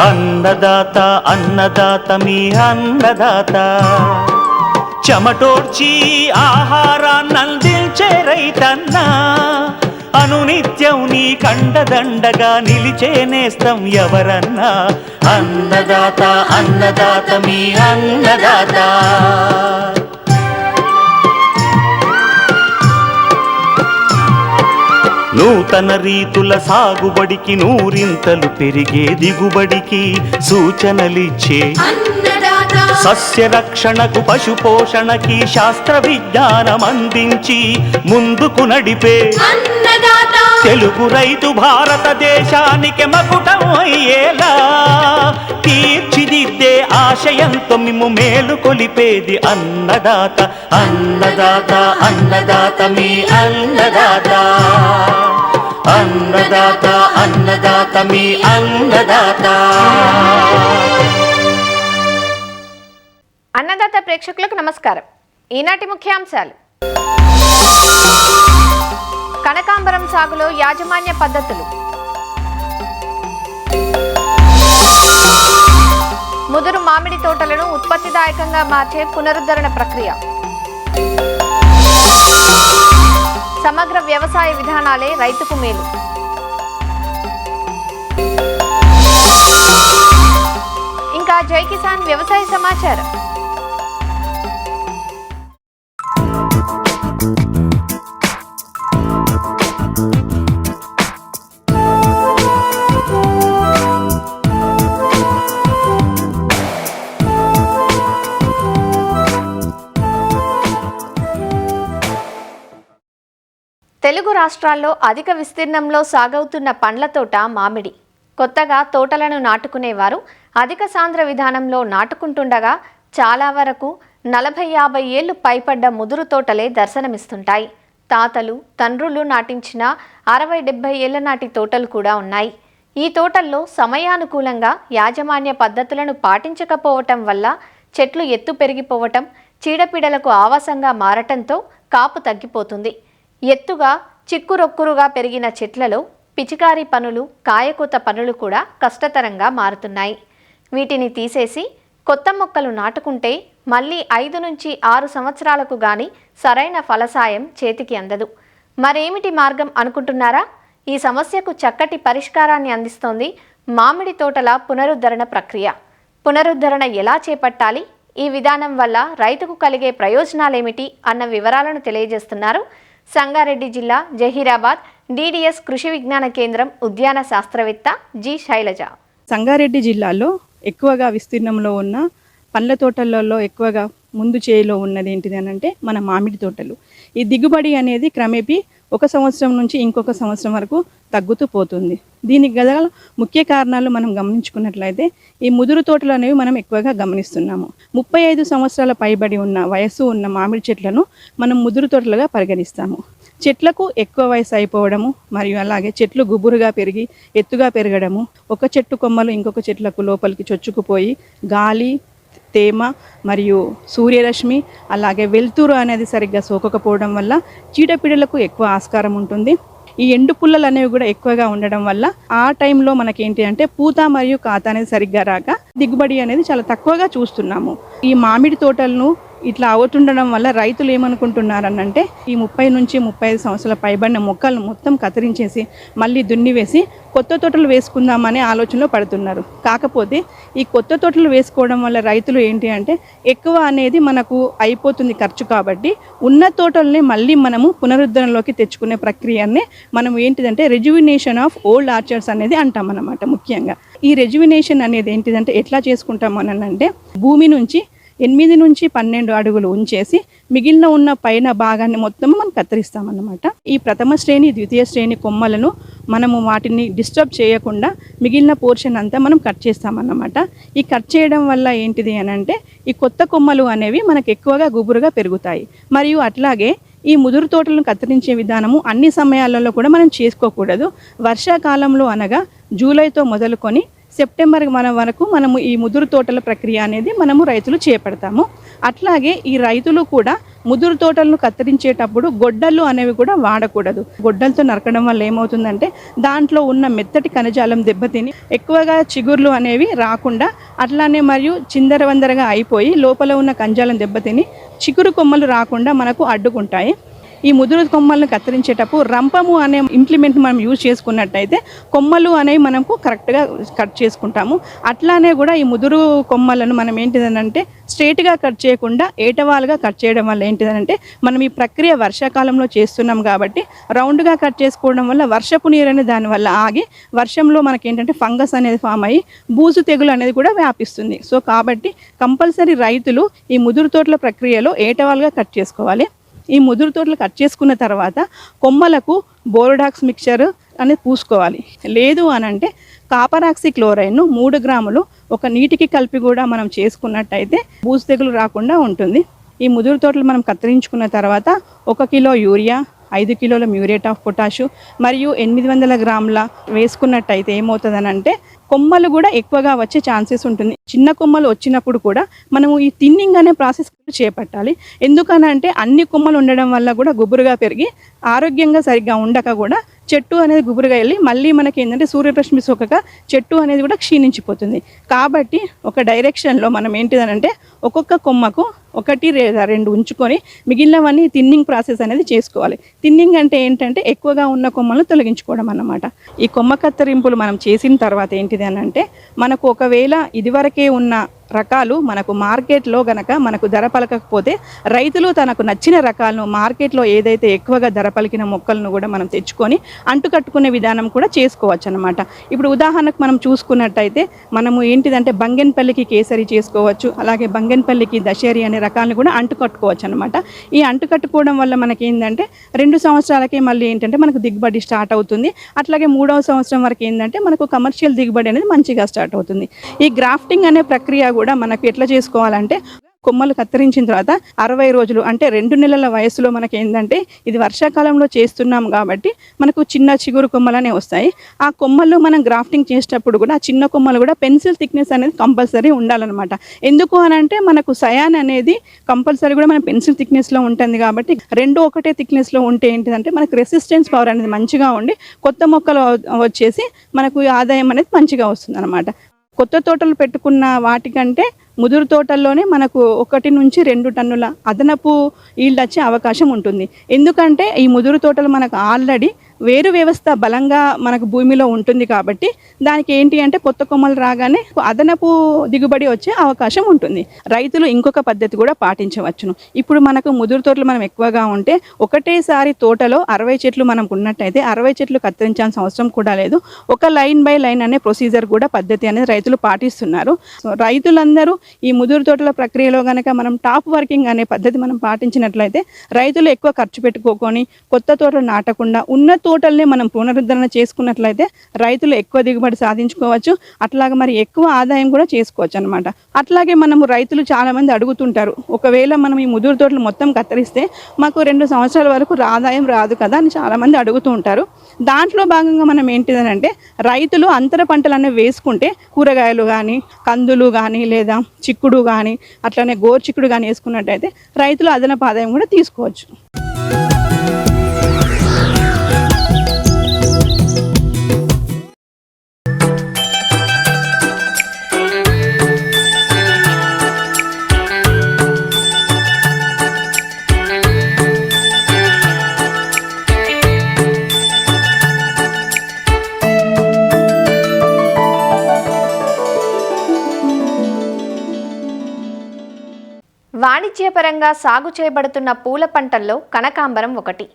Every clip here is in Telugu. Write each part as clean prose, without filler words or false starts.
అన్నదాత అన్నదాత మీ అన్నదాత, చెమటోడ్చి ఆహారాన్నందించే రైతన్నా, అనునిత్యం నీ కండదండగా నిలిచే నేస్తం ఎవరన్నా. అన్నదాత అన్నదాత మీ అన్నదాత. నూతన రీతుల సాగుబడికి, నూరింతలు పెరిగే దిగుబడికి సూచనలిచ్చే సస్య రక్షణకు, పశు పోషణకి శాస్త్ర విజ్ఞానం అందించి ముందుకు నడిపే తెలుగు రైతు భారతదేశానికి మకుటం అయ్యేలా తీర్చిదిద్దే ఆశయంతో మిమ్ము మేలు కొలిపేది అన్నదాత. అన్నదాత అన్నదాత మీ అన్నదాత. అన్నదాత అన్నదాత మీ అన్నదాత. అన్నదాత ప్రేక్షకులకు నమస్కారం. ఈనాటి ముఖ్యాంశాలు: కనకాంబరం సాగులో యాజమాన్య పద్ధతులు, ముదురు మామిడి తోటలను ఉత్పత్తిదాయకంగా మార్చే పునరుద్ధరణ ప్రక్రియ, సమగ్ర వ్యవసాయ విధానాలే రైతుకు మేలు, ఇంకా జై కిసాన్ వ్యవసాయ సమాచారం. తెలుగు రాష్ట్రాల్లో అధిక విస్తీర్ణంలో సాగవుతున్న పండ్ల తోట మామిడి. కొత్తగా తోటలను నాటుకునేవారు అధిక సాంద్ర విధానంలో నాటుకుంటుండగా చాలా వరకు 40-50 ఏళ్లు పైపడ్డ ముదురు తోటలే దర్శనమిస్తుంటాయి. తాతలు తండ్రులు నాటించిన 60-70 ఏళ్ల నాటి తోటలు కూడా ఉన్నాయి. ఈ తోటల్లో సమయానుకూలంగా యాజమాన్య పద్ధతులను పాటించకపోవటం వల్ల చెట్లు ఎత్తు పెరిగిపోవటం, చీడపీడలకు ఆవాసంగా మారటంతో కాపు తగ్గిపోతుంది. ఎత్తుగా చిక్కురొక్కురుగా పెరిగిన చెట్లలో పిచికారీ పనులు, కాయకూత పనులు కూడా కష్టతరంగా మారుతున్నాయి. వీటిని తీసేసి కొత్త మొక్కలు నాటుకుంటే మళ్ళీ 5 నుంచి 6 సంవత్సరాలకు గాని సరైన ఫలసాయం చేతికి అందదు. మరేమిటి మార్గం అనుకుంటున్నారా? ఈ సమస్యకు చక్కటి పరిష్కారాన్ని అందిస్తోంది మామిడి తోటల పునరుద్ధరణ ప్రక్రియ. పునరుద్ధరణ ఎలా చేపట్టాలి, ఈ విధానం వల్ల రైతుకు కలిగే ప్రయోజనాలేమిటి అన్న వివరాలను తెలియజేస్తున్నారు సంగారెడ్డి జిల్లా జహీరాబాద్ DDS కృషి విజ్ఞాన కేంద్రం ఉద్యాన శాస్త్రవేత్త జి శైలజ. సంగారెడ్డి జిల్లాలో ఎక్కువగా విస్తీర్ణంలో ఉన్న పండ్ల తోటలలో ఎక్కువగా ముందు చేయిలో ఉన్నది ఏంటిది అని అంటే మన మామిడి తోటలు. ఈ దిగుబడి అనేది క్రమేపీ 1 సంవత్సరం నుంచి ఇంకొక సంవత్సరం వరకు తగ్గుతూ పోతుంది. దీనికి గల ముఖ్య కారణాలు మనం గమనించుకున్నట్లయితే ఈ ముదురు తోటలు అనేవి మనం ఎక్కువగా గమనిస్తున్నాము. 35 సంవత్సరాల పైబడి ఉన్న వయస్సు ఉన్న మామిడి చెట్లను మనం ముదురు తోటలుగా పరిగణిస్తాము. చెట్లకు ఎక్కువ వయసు అయిపోవడము మరియు అలాగే చెట్లు గుబురుగా పెరిగి ఎత్తుగా పెరగడము, ఒక చెట్టు కొమ్మలు ఇంకొక చెట్లకు లోపలికి చొచ్చుకుపోయి గాలి, తేమ మరియు సూర్యరశ్మి అలాగే వెలుతురు అనేది సరిగ్గా సోకకపోవడం వల్ల చీడపీడలకు ఎక్కువ ఆస్కారం ఉంటుంది. ఈ ఎండు పుల్లలు అనేవి కూడా ఎక్కువగా ఉండడం వల్ల ఆ టైంలో మనకేంటి అంటే పూత మరియు కాత అనేది సరిగ్గా రాక దిగుబడి అనేది చాలా తక్కువగా చూస్తున్నాము. ఈ మామిడి తోటలను ఇట్లా అవుతుండడం వల్ల రైతులు ఏమనుకుంటున్నారనంటే ఈ 30 నుంచి 35 సంవత్సరాల పైబడిన మొక్కలను మొత్తం కత్తిరించేసి మళ్ళీ దున్నివేసి కొత్త తోటలు వేసుకుందామనే ఆలోచనలో పడుతున్నారు. కాకపోతే ఈ కొత్త తోటలు వేసుకోవడం వల్ల రైతులు ఏంటి అంటే ఎక్కువ అనేది మనకు అయిపోతుంది ఖర్చు. కాబట్టి ఉన్న తోటల్ని మళ్ళీ మనము పునరుద్ధరణలోకి తెచ్చుకునే ప్రక్రియనే మనం ఏంటిదంటే రెజ్యువినేషన్ ఆఫ్ ఓల్డ్ ఆర్చర్డ్స్ అనేది అంటాం అన్నమాట. ముఖ్యంగా ఈ రెజ్యువినేషన్ అనేది ఏంటిదంటే ఎట్లా చేసుకుంటాం అనంటే భూమి నుంచి 8 నుంచి 12 అడుగులు ఉంచేసి మిగిలిన ఉన్న పైన భాగాన్ని మొత్తం మనం కత్తిరిస్తామన్నమాట. ఈ ప్రథమ శ్రేణి, ద్వితీయ శ్రేణి కొమ్మలను మనము వాటిని డిస్టర్బ్ చేయకుండా మిగిలిన పోర్షన్ అంతా మనం కట్ చేస్తామన్నమాట. ఈ కట్ చేయడం వల్ల ఏంటిది అని అంటే ఈ కొత్త కొమ్మలు అనేవి మనకు ఎక్కువగా గుబురుగా పెరుగుతాయి. మరియు అట్లాగే ఈ ముదురు తోటలను కత్తిరించే విధానము అన్ని సమయాలలో కూడా మనం చేసుకోకూడదు. వర్షాకాలంలో అనగా జూలైతో మొదలుకొని సెప్టెంబర్ వరకు మనము ఈ ముదురు తోటల ప్రక్రియ అనేది మనము రైతులు చేపడతాము. అట్లాగే ఈ రైతులు కూడా ముదురు తోటలను కత్తిరించేటప్పుడు గొడ్డళ్ళు అనేవి కూడా వాడకూడదు. గొడ్డలతో నరకడం వల్ల ఏమవుతుందంటే దాంట్లో ఉన్న మెత్తటి కణజాలం దెబ్బతిని ఎక్కువగా చిగుర్లు అనేవి రాకుండా అట్లానే మరియు చిందరవందరగా అయిపోయి లోపల ఉన్న కణజాలం దెబ్బతిని చిగురు కొమ్మలు రాకుండా మనకు అడ్డుకుంటాయి. ఈ ముదురు కొమ్మలను కత్తిరించేటప్పుడు రంపము అనే ఇంప్లిమెంట్ మనం యూజ్ చేసుకున్నట్టయితే కొమ్మలు అనేవి మనకు కరెక్ట్గా కట్ చేసుకుంటాము. అట్లానే కూడా ఈ ముదురు కొమ్మలను మనం ఏంటిదనంటే స్ట్రైట్గా కట్ చేయకుండా ఏటవాలుగా కట్ చేయడం వల్ల ఏంటిదనంటే మనం ఈ ప్రక్రియ వర్షాకాలంలో చేస్తున్నాం కాబట్టి రౌండ్గా కట్ చేసుకోవడం వల్ల వర్షపు నీరు అనేది దానివల్ల ఆగి వర్షంలో మనకి ఏంటంటే ఫంగస్ అనేది ఫామ్ అయ్యి బూజు తెగులు అనేది కూడా వ్యాపిస్తుంది. సో కాబట్టి కంపల్సరీ రైతులు ఈ ముదురు తోటల ప్రక్రియలో ఏటవాలుగా కట్ చేసుకోవాలి. ఈ ముదురు తోటలు కట్ చేసుకున్న తర్వాత కొమ్మలకు బోరోడాక్స్ మిక్చర్ అనేది పూసుకోవాలి. లేదు అని అంటే కాపర్ ఆక్సీ క్లోరైడ్ను 3 గ్రాములు ఒక నీటికి కలిపి కూడా మనం చేసుకున్నట్టయితే బూజు తెగులు రాకుండా ఉంటుంది. ఈ ముదురు తోటలు మనం కత్తిరించుకున్న తర్వాత 1 కిలో యూరియా, 5 కిలోల మ్యూరేట్ ఆఫ్ పొటాషు మరియు 800 గ్రాముల వేసుకున్నట్టయితే ఏమవుతుందనంటే కొమ్మలు కూడా ఎక్కువగా వచ్చే ఛాన్సెస్ ఉంటుంది. చిన్న కొమ్మలు వచ్చినప్పుడు కూడా మనము ఈ థిన్నింగ్ అనే ప్రాసెస్ చేపట్టాలి. ఎందుకనంటే అన్ని కొమ్మలు ఉండడం వల్ల కూడా గుబురుగా పెరిగి ఆరోగ్యంగా సరిగ్గా ఉండక కూడా చెట్టు అనేది గుబురుగా వెళ్ళి మళ్ళీ మనకి ఏంటంటే సూర్యరశ్మి సోకక చెట్టు అనేది కూడా క్షీణించిపోతుంది. కాబట్టి ఒక డైరెక్షన్లో మనం ఏంటిదనంటే ఒక్కొక్క కొమ్మకు 1 లేదా 2 ఉంచుకొని మిగిలినవన్నీ థిన్నింగ్ ప్రాసెస్ అనేది చేసుకోవాలి. థిన్నింగ్ అంటే ఏంటంటే ఎక్కువగా ఉన్న కొమ్మలను తొలగించుకోవడం అన్నమాట. ఈ కొమ్మ కత్తిరింపులు మనం చేసిన తర్వాత ఏంటిది అని అంటే మనకు ఒకవేళ ఇదివరకే ఉన్న రకాలు మనకు మార్కెట్లో గనక మనకు ధర పలకకపోతే రైతులు తనకు నచ్చిన రకాలను మార్కెట్లో ఏదైతే ఎక్కువగా ధర పలికిన మొక్కలను కూడా మనం తెచ్చుకొని అంటుకట్టుకునే విధానం కూడా చేసుకోవచ్చు అన్నమాట. ఇప్పుడు ఉదాహరణకు మనం చూసుకున్నట్టయితే మనము ఏంటిదంటే బంగెన్పల్లికి కేసరి చేసుకోవచ్చు, అలాగే బంగెన్పల్లికి దశేరి అనే రకాలను కూడా అంటుకట్టుకోవచ్చు అనమాట. ఈ అంటుకట్టుకోవడం వల్ల మనకి ఏంటంటే 2 సంవత్సరాలకే మళ్ళీ ఏంటంటే మనకు దిగుబడి స్టార్ట్ అవుతుంది. అట్లాగే 3వ సంవత్సరం వరకు ఏంటంటే మనకు కమర్షియల్ దిగుబడి అనేది మంచిగా స్టార్ట్ అవుతుంది. ఈ గ్రాఫ్టింగ్ అనే ప్రక్రియ కూడా మనకు ఎట్లా చేసుకోవాలంటే కొమ్మలు కత్తిరించిన తర్వాత 60 రోజులు అంటే 2 నెలల వయసులో మనకి ఏంటంటే ఇది వర్షాకాలంలో చేస్తున్నాం కాబట్టి మనకు చిన్న చిగురు కొమ్మలనే వస్తాయి. ఆ కొమ్మలు మనం గ్రాఫ్టింగ్ చేసేటప్పుడు కూడా ఆ చిన్న కొమ్మలు కూడా పెన్సిల్ థిక్నెస్ అనేది కంపల్సరీ ఉండాలన్నమాట. ఎందుకు అని అంటే మనకు సయాన్ అనేది కంపల్సరీ కూడా మన పెన్సిల్ థిక్నెస్లో ఉంటుంది కాబట్టి 2 ఒకటే థిక్నెస్లో ఉంటే ఏంటిదంటే మనకు రెసిస్టెన్స్ పవర్ అనేది మంచిగా ఉండి కొత్త మొక్కలు వచ్చేసి మనకు ఆదాయం అనేది మంచిగా వస్తుంది అనమాట. కొత్త తోటలు పెట్టుకున్న వాటికంటే ముదురు తోటల్లోనే మనకు 1 నుంచి 2 టన్నుల అదనపు ఈల్డ్ వచ్చే అవకాశం ఉంటుంది. ఎందుకంటే ఈ ముదురు తోటలు మనకు ఆల్రెడీ వేరు వ్యవస్థ బలంగా మనకు భూమిలో ఉంటుంది కాబట్టి దానికి ఏంటి అంటే కొత్త కొమ్మలు రాగానే అదనపు దిగుబడి వచ్చే అవకాశం ఉంటుంది. రైతులు ఇంకొక పద్ధతి కూడా పాటించవచ్చును. ఇప్పుడు మనకు ముదురు తోటలు మనం ఎక్కువగా ఉంటే ఒకటేసారి తోటలో 60 చెట్లు మనకు ఉన్నట్టయితే 60 చెట్లు కత్తిరించాల్సిన అవసరం కూడా లేదు. ఒక లైన్ బై లైన్ అనే ప్రొసీజర్ కూడా పద్ధతి అనేది రైతులు పాటిస్తున్నారు. సో రైతులందరూ ఈ ముదురు తోటల ప్రక్రియలో కనుక మనం టాప్ వర్కింగ్ అనే పద్ధతి మనం పాటించినట్లయితే రైతులు ఎక్కువ ఖర్చు పెట్టుకోకొని కొత్త తోటలు నాటకుండా ఉన్న తోటల్ని మనం పునరుద్ధరణ చేసుకున్నట్లయితే రైతులు ఎక్కువ దిగుబడి సాధించుకోవచ్చు. అట్లాగే మరి ఎక్కువ ఆదాయం కూడా చేసుకోవచ్చు అనమాట. అట్లాగే మనము రైతులు చాలా మంది అడుగుతుంటారు, ఒకవేళ మనం ఈ ముదురు తోటలు మొత్తం కత్తిరిస్తే మాకు 2 సంవత్సరాల వరకు ఆదాయం రాదు కదా అని చాలా మంది అడుగుతూ ఉంటారు. దాంట్లో భాగంగా మనం ఏంటిదనంటే రైతులు అంతర పంటలు అనేవి వేసుకుంటే కూరగాయలు కానీ కందులు కానీ లేదా చిక్కుడు కానీ అట్లనే గోరు చిక్కుడు కానీ వేసుకున్నట్టయితే రైతులు అదనపు ఆదాయం కూడా తీసుకోవచ్చు. వాణిజ్యపరంగా సాగు చేయబడుతున్న పూల పంటల్లో కనకాంబరం ఒకటి.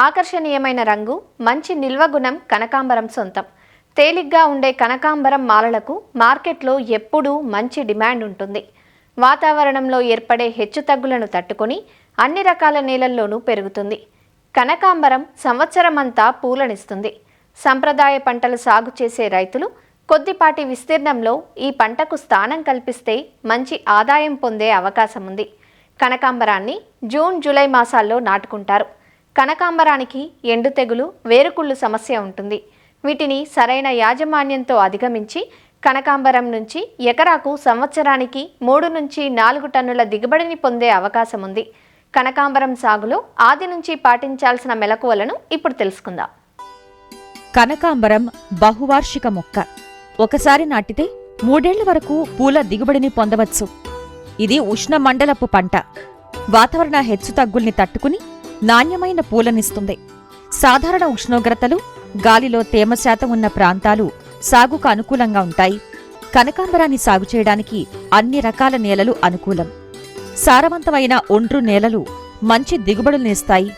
ఆకర్షణీయమైన రంగు, మంచి నిల్వ గుణం కనకాంబరం సొంతం. తేలిగ్గా ఉండే కనకాంబరం మాలలకు మార్కెట్లో ఎప్పుడూ మంచి డిమాండ్ ఉంటుంది. వాతావరణంలో ఏర్పడే హెచ్చుతగ్గులను తట్టుకొని అన్ని రకాల నేలల్లోనూ పెరుగుతుంది. కనకాంబరం సంవత్సరమంతా పూలనిస్తుంది. సంప్రదాయ పంటలు సాగు చేసే రైతులు కొద్దిపాటి విస్తీర్ణంలో ఈ పంటకు స్థానం కల్పిస్తే మంచి ఆదాయం పొందే అవకాశం ఉంది. కనకాంబరాన్ని జూన్, జూలై మాసాల్లో నాటుకుంటారు. కనకాంబరానికి ఎండు తెగులు, వేరుకుళ్ళు సమస్య ఉంటుంది. వీటిని సరైన యాజమాన్యంతో అధిగమించి కనకాంబరం నుంచి ఎకరాకు సంవత్సరానికి 3 నుంచి 4 టన్నుల దిగుబడిని పొందే అవకాశం ఉంది. కనకాంబరం సాగులో ఆది నుంచి పాటించాల్సిన మెలకువలను ఇప్పుడు తెలుసుకుందాం. కనకాంబరం బహువార్షిక మొక్క. ఒకసారి నాటితే 3 ఏళ్ల వరకు పూల దిగుబడిని పొందవచ్చు. ఇది ఉష్ణమండలపు పంట. వాతావరణ హెచ్చుతగ్గుల్ని తట్టుకుని నాణ్యమైన పూలనిస్తుంది. సాధారణ ఉష్ణోగ్రతలు, గాలిలో తేమ శాతం ఉన్న ప్రాంతాలు సాగుకు అనుకూలంగా ఉంటాయి. కనకాంబరాన్ని సాగు చేయడానికి అన్ని రకాల నేలలు అనుకూలం. సారవంతమైన ఒండ్రు నేలలు మంచి దిగుబడులనిస్తాయి.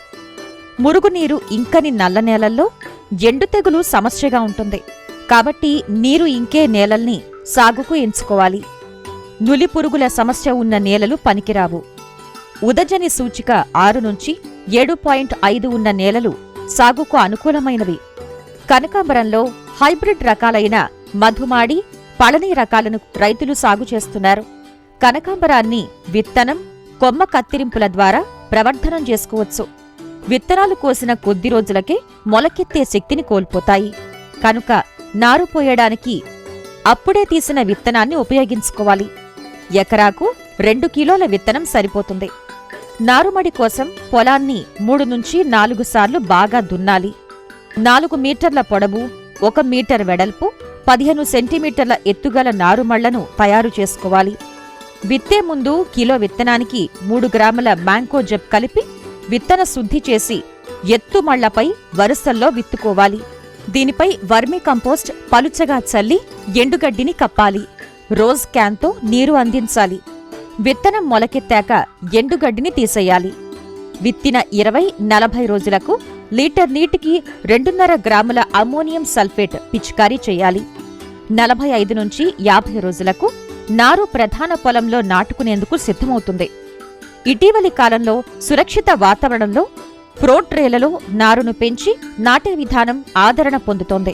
మురుగునీరు ఇంకని నల్ల నేలల్లో ఎండు తెగులు సమస్యగా ఉంటుంది. కాబట్టి నీరు ఇంకే నేలల్ని సాగుకు ఎంచుకోవాలి. నులి పురుగుల సమస్య ఉన్న నేలలు పనికిరావు. ఉదజని సూచిక 6 నుంచి 7.5 ఉన్న నేలలు సాగుకు అనుకూలమైనవి. కనకాంబరంలో హైబ్రిడ్ రకాలైన మధుమాడి, పళని రకాలను రైతులు సాగు చేస్తున్నారు. కనకాంబరాన్ని విత్తనం, కొమ్మ కత్తిరింపుల ద్వారా ప్రవర్ధనం చేసుకోవచ్చు. విత్తనాలు కోసిన కొద్ది రోజులకే మొలకెత్తే శక్తిని కోల్పోతాయి. కనుక నారు పోయడానికి అప్పుడే తీసిన విత్తనాన్ని ఉపయోగించుకోవాలి. ఎకరాకు 2 కిలోల విత్తనం సరిపోతుంది. నారుమడి కోసం పొలాన్ని 3 నుంచి 4 సార్లు బాగా దున్నాలి. 4 మీటర్ల పొడవు, 1 మీటర్ వెడల్పు, 15 సెంటీమీటర్ల ఎత్తుగల నారుమళ్లను తయారు చేసుకోవాలి. విత్తే ముందు కిలో విత్తనానికి 3 గ్రాముల మ్యాంకోజెబ్ కలిపి విత్తన శుద్ధి చేసి ఎత్తుమళ్లపై వరుసల్లో విత్తుకోవాలి. దీనిపై వర్మీ కంపోస్ట్ పలుచగా చల్లి ఎండుగడ్డిని కప్పాలి. రోజ్ క్యాన్తో నీరు అందించాలి. విత్తనం మొలకెత్తాక ఎండుగడ్డిని తీసేయాలి. విత్తిన 20-40 రోజులకు లీటర్ నీటికి 2.5 గ్రాముల అమ్మోనియం సల్ఫేట్ పిచికారీ చేయాలి. 45 నుంచి 50 రోజులకు నారు ప్రధాన పొలంలో నాటుకునేందుకు సిద్ధమవుతుంది. ఇటీవలి కాలంలో సురక్షిత వాతావరణంలో ప్రోట్రేలలో నారును పెంచి నాటే విధానం ఆదరణ పొందుతోంది.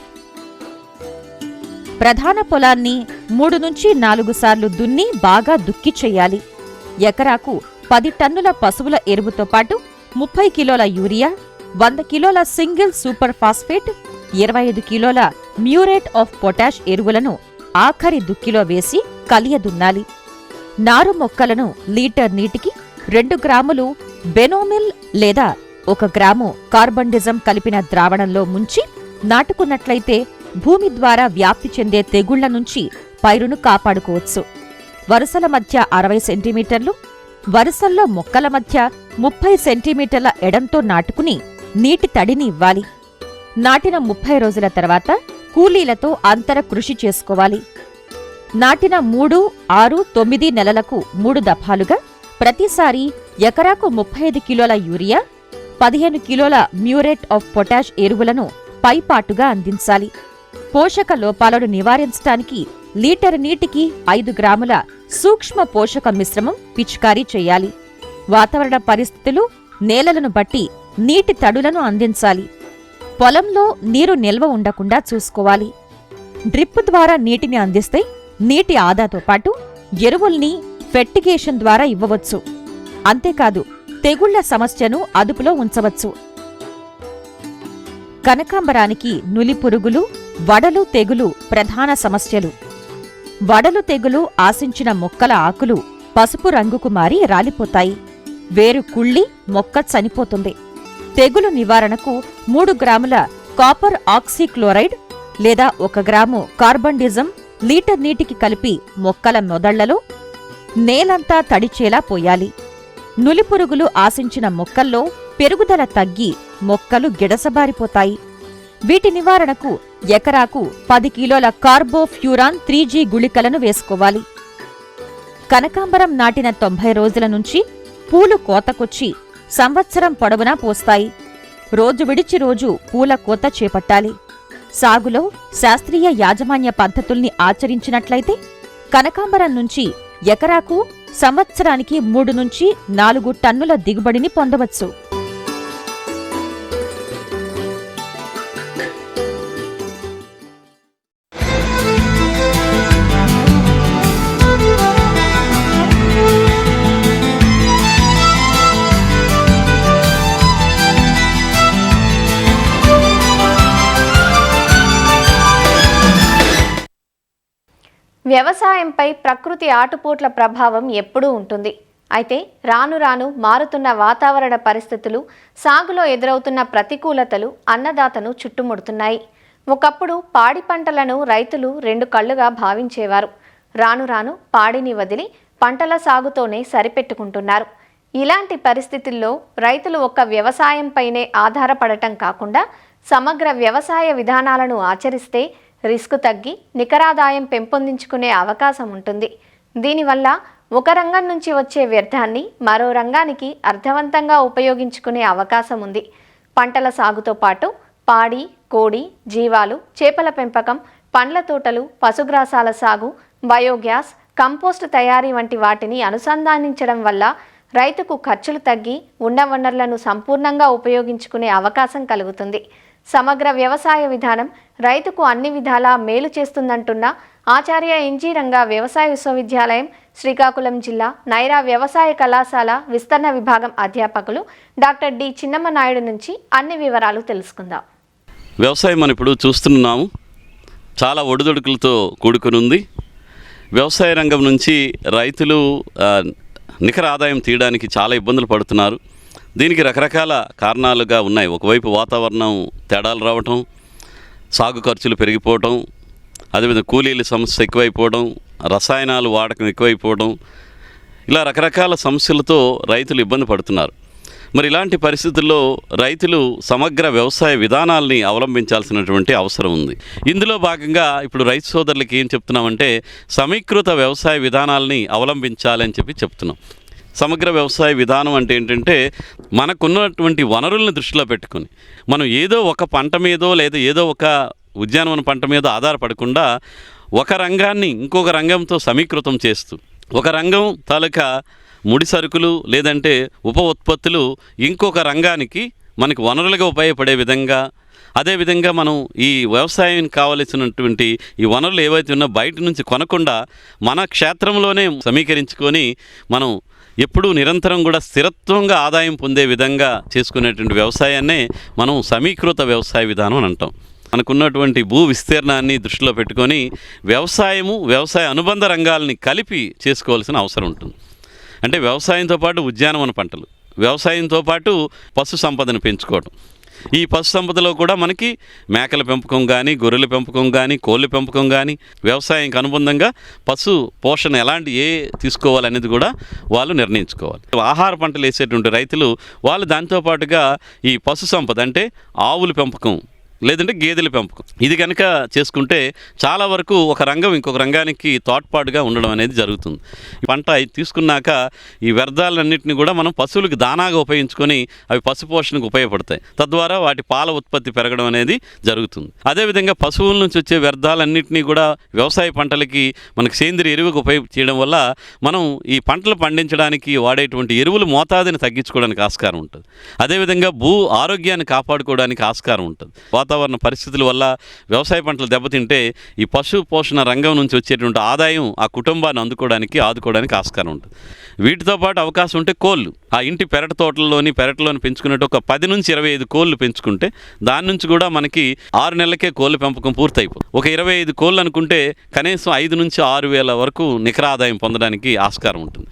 ప్రధాన పొలాన్ని 3 నుంచి 4 సార్లు దున్ని బాగా దుక్కి చెయ్యాలి. ఎకరాకు 10 టన్నుల పశువుల ఎరువుతో పాటు 30 కిలోల యూరియా, 100 కిలోల సింగిల్ సూపర్ ఫాస్ఫేట్, 25 కిలోల మ్యూరేట్ ఆఫ్ పొటాష్ ఎరువులను ఆఖరి దుక్కిలో వేసి కలియదున్నాలి. నారు మొక్కలను లీటర్ నీటికి 2 గ్రాములు బెనోమిల్ లేదా 1 గ్రాము కార్బండిజం కలిపిన ద్రావణంలో ముంచి నాటుకున్నట్లయితే భూమి ద్వారా వ్యాప్తి చెందే తెగుళ్ల నుంచి పైరును కాపాడుకోవచ్చు. వరుసల మధ్య 60 సెంటీమీటర్లు, వరుసల్లో మొక్కల మధ్య 30 సెంటీమీటర్ల ఎడంతో నాటుకుని నీటి తడిని ఇవ్వాలి. నాటిన 30 రోజుల తర్వాత కూలీలతో అంతర కృషి చేసుకోవాలి. నాటిన 3, 6, 9 నెలలకు 3 దఫాలుగా ప్రతిసారి ఎకరాకు 35 కిలోల యూరియా, 15 కిలోల మ్యూరేట్ ఆఫ్ పొటాష్ ఎరువులను పైపాటుగా అందించాలి. పోషక లోపాలను నివారించడానికి లీటర్ నీటికి 5 గ్రాముల సూక్ష్మ పోషక మిశ్రమం పిచికారీ చేయాలి. వాతావరణ పరిస్థితులు, నేలలను బట్టి నీటి తడులను అందించాలి. పొలంలో నీరు నిల్వ ఉండకుండా చూసుకోవాలి. డ్రిప్ ద్వారా నీటిని అందిస్తే నీటి ఆదాతో పాటు ఎరువుల్ని ఫెర్టిగేషన్ ద్వారా ఇవ్వవచ్చు. అంతేకాదు తెగుళ్ల సమస్యను అదుపులో ఉంచవచ్చు. కనకాంబరానికి నులి పురుగులు, వడలు తెగులు ప్రధాన సమస్యలు. వడలు తెగులు ఆశించిన మొక్కల ఆకులు పసుపు రంగుకు మారి రాలిపోతాయి. వేరు కుళ్ళి మొక్క చనిపోతుంది. తెగులు నివారణకు 3 గ్రాముల కాపర్ ఆక్సీక్లోరైడ్ లేదా 1 గ్రాము కార్బండిజం లీటర్ నీటికి కలిపి మొక్కల మొదళ్లలో నేలంతా తడిచేలా పోయాలి. నులిపురుగులు ఆశించిన మొక్కల్లో పెరుగుదల తగ్గి మొక్కలు గిడసబారిపోతాయి. వీటి నివారణకు ఎకరాకు 10 కిలోల కార్బోఫ్యూరాన్ 3G గుళికలను వేసుకోవాలి. కనకాంబరం నాటిన 90 రోజుల నుంచి పూలు కోతకొచ్చి సంవత్సరం పొడవునా పోస్తాయి. రోజు విడిచి రోజు పూల కోత చేపట్టాలి. సాగులో శాస్త్రీయ యాజమాన్య పద్ధతుల్ని ఆచరించినట్లయితే కనకాంబరం నుంచి ఎకరాకు సంవత్సరానికి 3 నుంచి 4 టన్నుల దిగుబడిని పొందవచ్చు. వ్యవసాయంపై ప్రకృతి ఆటుపోట్ల ప్రభావం ఎప్పుడూ ఉంటుంది. అయితే రాను రాను మారుతున్న వాతావరణ పరిస్థితులు, సాగులో ఎదురవుతున్న ప్రతికూలతలు అన్నదాతను చుట్టుముడుతున్నాయి. ఒకప్పుడు పాడి పంటలను రైతులు 2 కళ్ళుగా భావించేవారు. రాను రాను పాడిని వదిలి పంటల సాగుతోనే సరిపెట్టుకుంటున్నారు. ఇలాంటి పరిస్థితుల్లో రైతులు ఒక్క వ్యవసాయంపైనే ఆధారపడటం కాకుండా సమగ్ర వ్యవసాయ విధానాలను ఆచరిస్తే రిస్క్ తగ్గి నికరాదాయం పెంపొందించుకునే అవకాశం ఉంటుంది. దీనివల్ల ఒక రంగం నుంచి వచ్చే వ్యర్థాన్ని మరో రంగానికి అర్థవంతంగా ఉపయోగించుకునే అవకాశం ఉంది. పంటల సాగుతో పాటు పాడి, కోడి, జీవాలు, చేపల పెంపకం, పండ్ల తోటలు, పశుగ్రాసాల సాగు, బయోగ్యాస్, కంపోస్ట్ తయారీ వంటి వాటిని అనుసంధానించడం వల్ల రైతుకు ఖర్చులు తగ్గి ఉన్న వనరులను సంపూర్ణంగా ఉపయోగించుకునే అవకాశం కలుగుతుంది. సమగ్ర వ్యవసాయ విధానం రైతుకు అన్ని విధాలా మేలు చేస్తుందంటున్న ఆచార్య ఎన్జీ రంగా వ్యవసాయ విశ్వవిద్యాలయం, శ్రీకాకుళం జిల్లా నైరా వ్యవసాయ కళాశాల విస్తరణ విభాగం అధ్యాపకులు డాక్టర్ డి చిన్నమ్మనాయుడు నుంచి అన్ని వివరాలు తెలుసుకుందాం. వ్యవసాయం మనం ఇప్పుడు చూస్తున్నాము, చాలా ఒడిదుడుకులతో కూడుకుని ఉంది. వ్యవసాయ రంగం నుంచి రైతులు నికర ఆదాయం తీయడానికి చాలా ఇబ్బందులు పడుతున్నారు. దీనికి రకరకాల కారణాలుగా ఉన్నాయి. ఒకవైపు వాతావరణం తేడాలు రావటం, సాగు ఖర్చులు పెరిగిపోవటం, అదేవిధంగా కూలీల సమస్య ఎక్కువైపోవడం, రసాయనాలు వాడకం ఎక్కువైపోవడం, ఇలా రకరకాల సమస్యలతో రైతులు ఇబ్బంది పడుతున్నారు. మరి ఇలాంటి పరిస్థితుల్లో రైతులు సమగ్ర వ్యవసాయ విధానాల్ని అవలంబించాల్సినటువంటి అవసరం ఉంది. ఇందులో భాగంగా ఇప్పుడు రైతు సోదరులకి ఏం చెప్తున్నామంటే సమీకృత వ్యవసాయ విధానాల్ని అవలంబించాలని చెప్తున్నాం. సమగ్ర వ్యవసాయ విధానం అంటే ఏంటంటే మనకున్నటువంటి వనరులను దృష్టిలో పెట్టుకొని మనం ఏదో ఒక పంట మీదో లేదా ఏదో ఒక ఉద్యానవన పంట మీద ఆధారపడకుండా ఒక రంగాన్ని ఇంకొక రంగంతో సమీకృతం చేస్తూ ఒక రంగం తాలూకా ముడి సరుకులు లేదంటే ఉప ఉత్పత్తులు ఇంకొక రంగానికి మనకు వనరులుగా ఉపయోగపడే విధంగా, అదేవిధంగా మనం ఈ వ్యవసాయానికి కావలసినటువంటి ఈ వనరులు ఏవైతే ఉన్నా బయట నుంచి కొనకుండా మన క్షేత్రంలోనే సమీకరించుకొని మనం ఎప్పుడూ నిరంతరం కూడా స్థిరత్వంగా ఆదాయం పొందే విధంగా చేసుకునేటువంటి వ్యవసాయాన్నే మనం సమీకృత వ్యవసాయ విధానం అని అంటాం. మనకున్నటువంటి భూ విస్తీర్ణాన్ని దృష్టిలో పెట్టుకొని వ్యవసాయ అనుబంధ రంగాలని కలిపి చేసుకోవాల్సిన అవసరం ఉంటుంది. అంటే వ్యవసాయంతో పాటు ఉద్యానవన పంటలు, వ్యవసాయంతో పాటు పశు సంపదను పెంచుకోవడం. ఈ పశు సంపదలో కూడా మనకి మేకల పెంపకం కానీ, గొర్రెల పెంపకం కానీ, కోళ్ళ పెంపకం కానీ, వ్యవసాయానికి అనుబంధంగా పశు పోషణ ఎలాంటి తీసుకోవాలనేది కూడా వాళ్ళు నిర్ణయించుకోవాలి. ఆహార పంటలు వేసేటువంటి రైతులు వాళ్ళు దాంతో పాటుగా ఈ పశు సంపద అంటే ఆవుల పెంపకం లేదంటే గేదెల పెంపకం ఇది కనుక చేసుకుంటే చాలా వరకు ఒక రంగం ఇంకొక రంగానికి తోడ్పాటుగా ఉండడం అనేది జరుగుతుంది. పంట తీసుకున్నాక ఈ వ్యర్థాలన్నింటినీ కూడా మనం పశువులకు దానాగా ఉపయోగించుకొని అవి పశు పోషణకు ఉపయోగపడతాయి. తద్వారా వాటి పాల ఉత్పత్తి పెరగడం అనేది జరుగుతుంది. అదేవిధంగా పశువుల నుంచి వచ్చే వ్యర్థాలన్నింటినీ కూడా వ్యవసాయ పంటలకి మనకు సేంద్రియ ఎరువుకు ఉపయోగ చేయడం వల్ల మనం ఈ పంటలు పండించడానికి వాడేటువంటి ఎరువుల మోతాదుని తగ్గించుకోవడానికి ఆస్కారం ఉంటుంది. అదేవిధంగా భూ ఆరోగ్యాన్ని కాపాడుకోవడానికి ఆస్కారం ఉంటుంది. వాతావరణ పరిస్థితుల వల్ల వ్యవసాయ పంటలు దెబ్బతింటే ఈ పశు పోషణ రంగం నుంచి వచ్చేటువంటి ఆదాయం ఆ కుటుంబాన్ని ఆదుకోవడానికి ఆస్కారం ఉంటుంది. వీటితో పాటు అవకాశం ఉంటే కోళ్ళు, ఆ ఇంటి పెరట్లోని పెంచుకున్నట్టు ఒక 10 నుంచి 25 కోళ్ళు పెంచుకుంటే దాని నుంచి కూడా మనకి 6 నెలలకే కోళ్ళ పెంపకం పూర్తయిపోతుంది. ఒక 25 కోళ్ళు అనుకుంటే కనీసం 5 నుంచి 6 వేల వరకు నికర ఆదాయం పొందడానికి ఆస్కారం ఉంటుంది.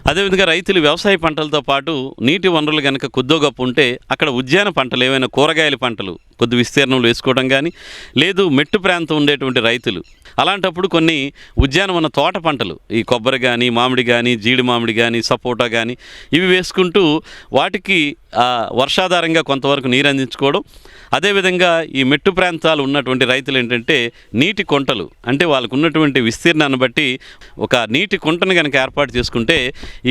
అదేవిధంగా రైతులు వ్యవసాయ పంటలతో పాటు నీటి వనరులు కనుక కొద్దో గొప్ప ఉంటే అక్కడ ఉద్యాన పంటలు ఏవైనా కూరగాయల పంటలు కొద్ది విస్తీర్ణంలో వేసుకోవడం కానీ, లేదు మెట్టు ప్రాంతం ఉండేటువంటి రైతులు అలాంటప్పుడు కొన్ని ఉద్యానవన తోట పంటలు ఈ కొబ్బరి కానీ, మామిడి కానీ, జీడి మామిడి కానీ, సపోటా కానీ ఇవి వేసుకుంటూ వాటికి వర్షాధారంగా కొంతవరకు నీరు అందించుకోవడం. అదేవిధంగా ఈ మెట్టు ప్రాంతాలు ఉన్నటువంటి రైతులు ఏంటంటే నీటి కుంటలు అంటే వాళ్ళకు ఉన్నటువంటి విస్తీర్ణాన్ని బట్టి ఒక నీటి కుంటను కనుక ఏర్పాటు చేసుకుంటే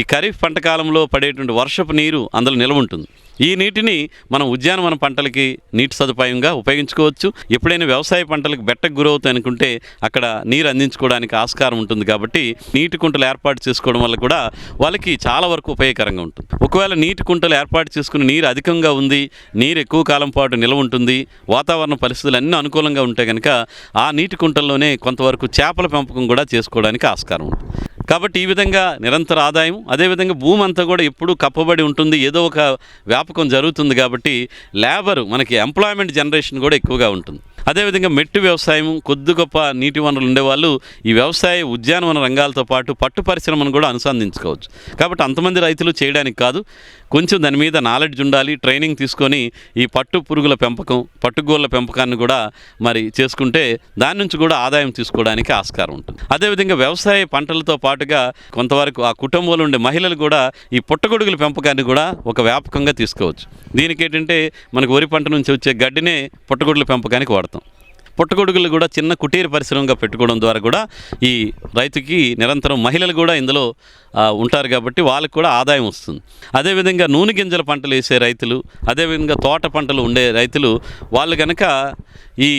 ఈ ఖరీఫ్ పంట కాలంలో పడేటువంటి వర్షపు నీరు అందులో నిల్వ ఉంటుంది. ఈ నీటిని మనం ఉద్యానవన పంటలకి నీటి సదుపాయంగా ఉపయోగించుకోవచ్చు. ఎప్పుడైనా వ్యవసాయ పంటలకు బెట్టకు గురవుతాయి అనుకుంటే అక్కడ నీరు అందించుకోవడానికి ఆస్కారం ఉంటుంది. కాబట్టి నీటి కుంటలు ఏర్పాటు చేసుకోవడం వల్ల కూడా వాళ్ళకి చాలా వరకు ఉపయోగకరంగా ఉంటుంది. ఒకవేళ నీటి కుంటలు ఏర్పాటు చేసుకుని నీరు అధికంగా ఉంది, నీరు ఎక్కువ కాలం పాటు నిల్వ ఉంటుంది, వాతావరణ పరిస్థితులు అన్నీ అనుకూలంగా ఉంటే కనుక ఆ నీటి కుంటల్లోనే కొంతవరకు చేపల పెంపకం కూడా చేసుకోవడానికి ఆస్కారం ఉంటుంది. కాబట్టి ఈ విధంగా నిరంతర ఆదాయం, అదేవిధంగా భూమి అంతా కూడా ఎప్పుడూ కప్పబడి ఉంటుంది, ఏదో ఒక వ్యాపకం జరుగుతుంది కాబట్టి లేబరు మనకి ఎంప్లాయ్మెంట్ జనరేషన్ కూడా ఎక్కువగా ఉంటుంది. అదేవిధంగా మెట్టు వ్యవసాయం, కొద్ది గొప్ప నీటి వనరులు ఉండేవాళ్ళు ఈ వ్యవసాయ ఉద్యానవన రంగాలతో పాటు పట్టు పరిశ్రమను కూడా అనుసంధించుకోవచ్చు. కాబట్టి అంతమంది రైతులు చేయడానికి కాదు, కొంచెం దాని మీద నాలెడ్జ్ ఉండాలి, ట్రైనింగ్ తీసుకొని ఈ పట్టు పురుగుల పెంపకం, పట్టుగోళ్ళ పెంపకాన్ని కూడా మరి చేసుకుంటే దాని నుంచి కూడా ఆదాయం తీసుకోవడానికి ఆస్కారం ఉంటుంది. అదేవిధంగా వ్యవసాయ పంటలతో పాటుగా కొంతవరకు ఆ కుటుంబంలో ఉండే మహిళలు కూడా ఈ పుట్టగొడుగుల పెంపకాన్ని కూడా ఒక వ్యాపకంగా తీసుకోవచ్చు. దీనికి ఏంటంటే మనకు వరి పంట నుంచి వచ్చే గడ్డినే పుట్టగొడుగుల పెంపకానికి వాడతాం. పుట్టగొడుగులు కూడా చిన్న కుటీర పరిశ్రమగా పెట్టుకోవడం ద్వారా కూడా ఈ రైతుకి నిరంతరం మహిళలు కూడా ఇందులో ఉంటారు కాబట్టి వాళ్ళకి కూడా ఆదాయం వస్తుంది. అదేవిధంగా నూనె గింజల పంటలు వేసే రైతులు, అదేవిధంగా తోట పంటలు ఉండే రైతులు వాళ్ళు కనుక ఈ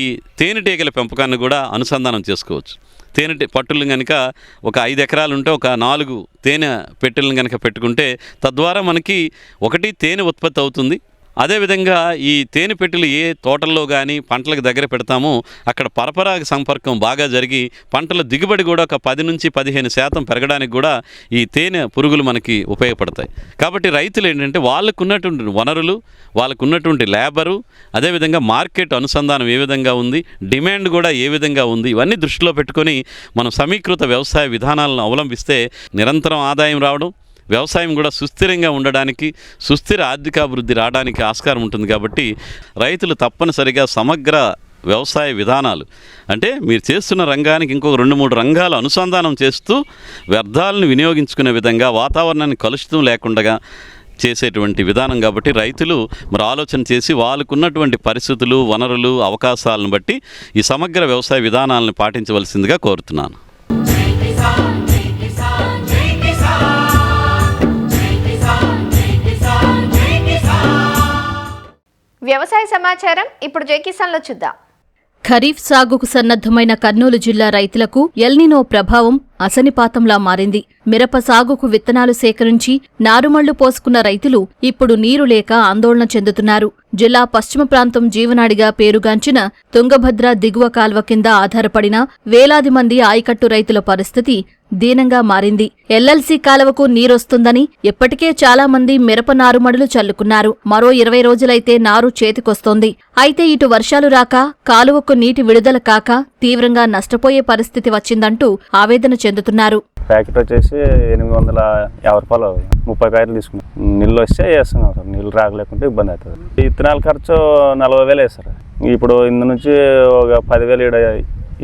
తేనెటీగల పెంపకాన్ని కూడా అనుసంధానం చేసుకోవచ్చు. తేనె పట్టులను కనుక ఒక 5 ఎకరాలు ఉంటే ఒక 4 తేనె పెట్టెలను కనుక పెట్టుకుంటే తద్వారా మనకి ఒకటి తేనె ఉత్పత్తి అవుతుంది. అదేవిధంగా ఈ తేనె పెట్టెలు ఏ తోటల్లో కానీ పంటలకు దగ్గర పెడతామో అక్కడ పరపరాగ సంపర్కం బాగా జరిగి పంటల దిగుబడి కూడా ఒక 10 నుంచి 15% పెరగడానికి కూడా ఈ తేనె పురుగులు మనకి ఉపయోగపడతాయి. కాబట్టి రైతులు ఏంటంటే వాళ్ళకున్నటువంటి వనరులు, వాళ్ళకున్నటువంటి లేబరు, అదేవిధంగా మార్కెట్ అనుసంధానం ఏ విధంగా ఉంది, డిమాండ్ కూడా ఏ విధంగా ఉంది, ఇవన్నీ దృష్టిలో పెట్టుకొని మనం సమీకృత వ్యవసాయ విధానాలను అవలంబిస్తే నిరంతరం ఆదాయం రావడం, వ్యవసాయం కూడా సుస్థిరంగా ఉండడానికి, సుస్థిర ఆర్థికాభివృద్ధి రావడానికి ఆస్కారం ఉంటుంది. కాబట్టి రైతులు తప్పనిసరిగా సమగ్ర వ్యవసాయ విధానాలు అంటే మీరు చేస్తున్న రంగానికి ఇంకొక 2-3 రంగాలు అనుసంధానం చేస్తూ వ్యర్థాలను వినియోగించుకునే విధంగా, వాతావరణాన్ని కలుషితం లేకుండా చేసేటువంటి విధానం. కాబట్టి రైతులు మరి ఆలోచన చేసి వాళ్ళకున్నటువంటి పరిస్థితులు, వనరులు, అవకాశాలను బట్టి ఈ సమగ్ర వ్యవసాయ విధానాలను పాటించవలసిందిగా కోరుతున్నాను. వ్యవసాయ సమాచారం ఇప్పుడు జై కిసాన్లో చూద్దాం. ఖరీఫ్ సాగుకు సన్నద్ధమైన కర్నూలు జిల్లా రైతులకు ఎల్నినో ప్రభావం అసనిపాతంలా మారింది. మిరప సాగుకు విత్తనాలు సేకరించి నారుమళ్లు పోసుకున్న రైతులు ఇప్పుడు నీరు లేక ఆందోళన చెందుతున్నారు. జిల్లా పశ్చిమ ప్రాంతం జీవనాడిగా పేరుగాంచిన తుంగభద్ర దిగువ కాల్వ కింద ఆధారపడిన వేలాది మంది ఆయకట్టు రైతుల పరిస్థితి దీనంగా మారింది. ఎల్ఎల్సీ కాలువకు నీరొస్తుందని ఇప్పటికే చాలా మంది మిరప నారుమడులు చల్లుకున్నారు. మరో 20 రోజులైతే నారు చేతికొస్తోంది. అయితే ఇటు వర్షాలు రాక, కాలువకు నీటి విడుదల కాక తీవ్రంగా నష్టపోయే పరిస్థితి వచ్చిందంటూ ఆవేదన చెందుతున్నారు. ప్యాకెట్ వచ్చేసి 850 రూపాయలు, 30 ప్యాకెట్లు తీసుకున్నాం. నీళ్ళు వస్తే వేస్తున్నాం సార్, నీళ్ళు రాకలేకుంటే ఇబ్బంది అవుతుంది. ఇత్తనాల ఖర్చు 40,000 వేస్తారు. ఇప్పుడు ఇందు నుంచి ఒక 10,000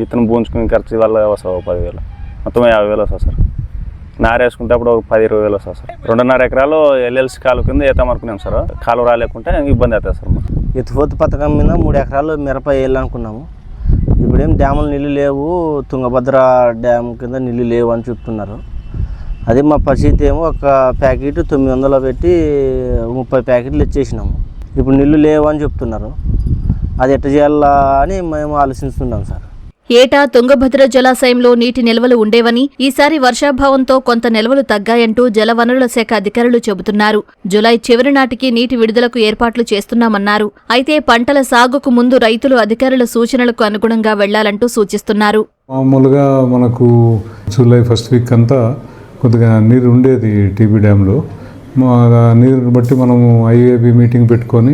ఇత్తనం పూంచుకునే ఖర్చు వల్ల వస్తాయి 10,000, మొత్తం 50,000 వస్తుంది సార్. నారేసుకుంటే అప్పుడు ఒక 10-20,000 వస్తుంది సార్. 2.5 ఎకరాలు ఎల్ఎల్సి కాలువ కింద ఏతాం అనుకున్నాం సార్. కాలువ రాలేకుంటే ఇబ్బంది అవుతుంది సార్. ఎత్తిపోతు పథకం మీద 3 ఎకరాలు మిరప వేయాలనుకున్నాము. ఇప్పుడేం డ్యాములు నీళ్ళు లేవు, తుంగభద్ర డ్యామ్ కింద నీళ్ళు లేవు అని చెప్తున్నారు. అదే మా పరిస్థితి ఏమో ఒక ప్యాకెట్ 900 పెట్టి 30 ప్యాకెట్లు ఇచ్చేసినాము. ఇప్పుడు నీళ్ళు లేవు అని చెప్తున్నారు. అది ఎట్ట చేయాలా అని మేము ఆలోచిస్తున్నాం సార్. ఏటా తుంగభద్ర జలాశయంలో నీటి నిల్వలు ఉండేవని, ఈసారి వర్షాభావంతో కొంత నిల్వలు తగ్గాయంటూ జలవనరుల శాఖ అధికారులు చెబుతున్నారు. జులై చివరి నాటికి నీటి విడుదలకు ఏర్పాట్లు చేస్తున్నామన్నారు. అయితే పంటల సాగుకు ముందు రైతులు అధికారుల సూచనలకు అనుగుణంగా వెళ్లాలంటూ సూచిస్తున్నారు. మామూలుగా మనకు జూలై ఫస్ట్ వీక్ అంతా కొద్దిగా నీరు ఉండేది టీబీ డ్యాంలో. నీరుని బట్టి మనము ఐఏబీ మీటింగ్ పెట్టుకొని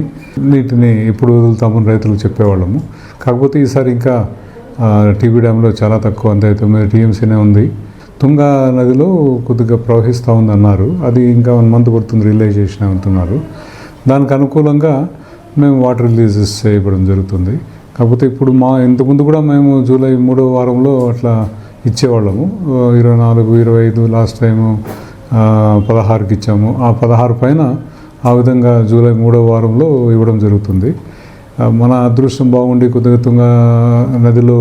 నీటిని ఎప్పుడు వదులుతామని రైతులకు చెప్పేవాళ్ళము. కాకపోతే ఈసారి ఇంకా టీబీ డ్యాంలో చాలా తక్కువ, అంతే 9 టీఎంసీనే ఉంది. తుంగా నదిలో కొద్దిగా ప్రవహిస్తూ ఉందన్నారు. అది ఇంకా 1 మంత్ పడుతుంది రిలైజేషన్ అంటున్నారు. దానికి అనుకూలంగా మేము వాటర్ రిలీజెస్ చేయడం జరుగుతుంది. కాకపోతే ఇప్పుడు ఇంతకుముందు కూడా మేము జూలై 3వ వారంలో అట్లా ఇచ్చేవాళ్ళము. 24, 25 లాస్ట్ టైము 16కి ఇచ్చాము. ఆ 16 పైన ఆ విధంగా జూలై 3వ వారంలో ఇవ్వడం జరుగుతుంది. మన అదృష్టం బాగుండి కొద్దిగా తుంగా నదిలో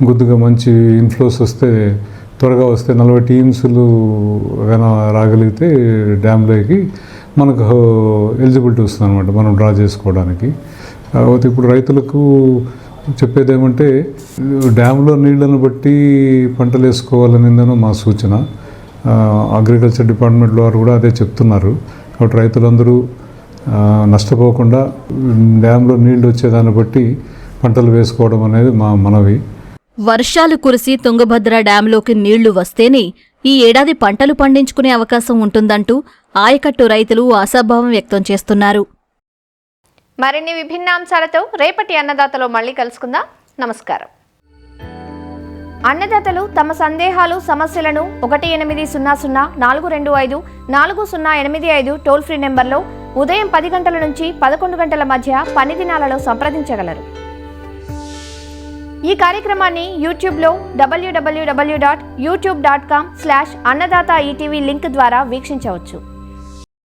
కొద్దిగా మంచి ఇన్ఫ్లోస్ వస్తే, త్వరగా వస్తే 40 టీఎంసీలు రాగలిగితే డ్యామ్లోకి మనకు ఎలిజిబిలిటీ వస్తుంది అనమాట మనం డ్రా చేసుకోవడానికి. కాకపోతే ఇప్పుడు రైతులకు చెప్పేది ఏమంటే డ్యామ్లో నీళ్లను బట్టి పంటలు వేసుకోవాలనేది మా సూచన. అగ్రికల్చర్ డిపార్ట్మెంట్ వారు కూడా అదే చెప్తున్నారు. కాబట్టి రైతులందరూ నష్టపోకుండా డ్యాంలో నీళ్లు వచ్చేదాన్ని బట్టి పంటలు వేసుకోవడం అనేది మా మనవి. వర్షాలు కురిసి తుంగభద్ర డ్యాంలోకి నీళ్లు వస్తేనే ఈ ఏడాది పంటలు పండించుకునే అవకాశం ఉంటుందంటూ ఆయకట్టు రైతులు ఆశాభావం వ్యక్తం చేస్తున్నారు. మరిన్ని విభిన్న అంశాలతో రేపటి అన్నదాతలో మళ్ళీ కలుసుకుందాం. నమస్కారం. అన్నదాతలు తమ సందేహాలు సమస్యలను 1800-425-4085 టోల్ ఫ్రీ నెంబర్లో ఉదయం 10 గంటల నుంచి 11 గంటల మధ్య పని దినాలలో సంప్రదించగలరు. ఈ కార్యక్రమాన్ని యూట్యూబ్లో www.youtube.com/annadaata ETV లింక్ ద్వారా వీక్షించవచ్చు.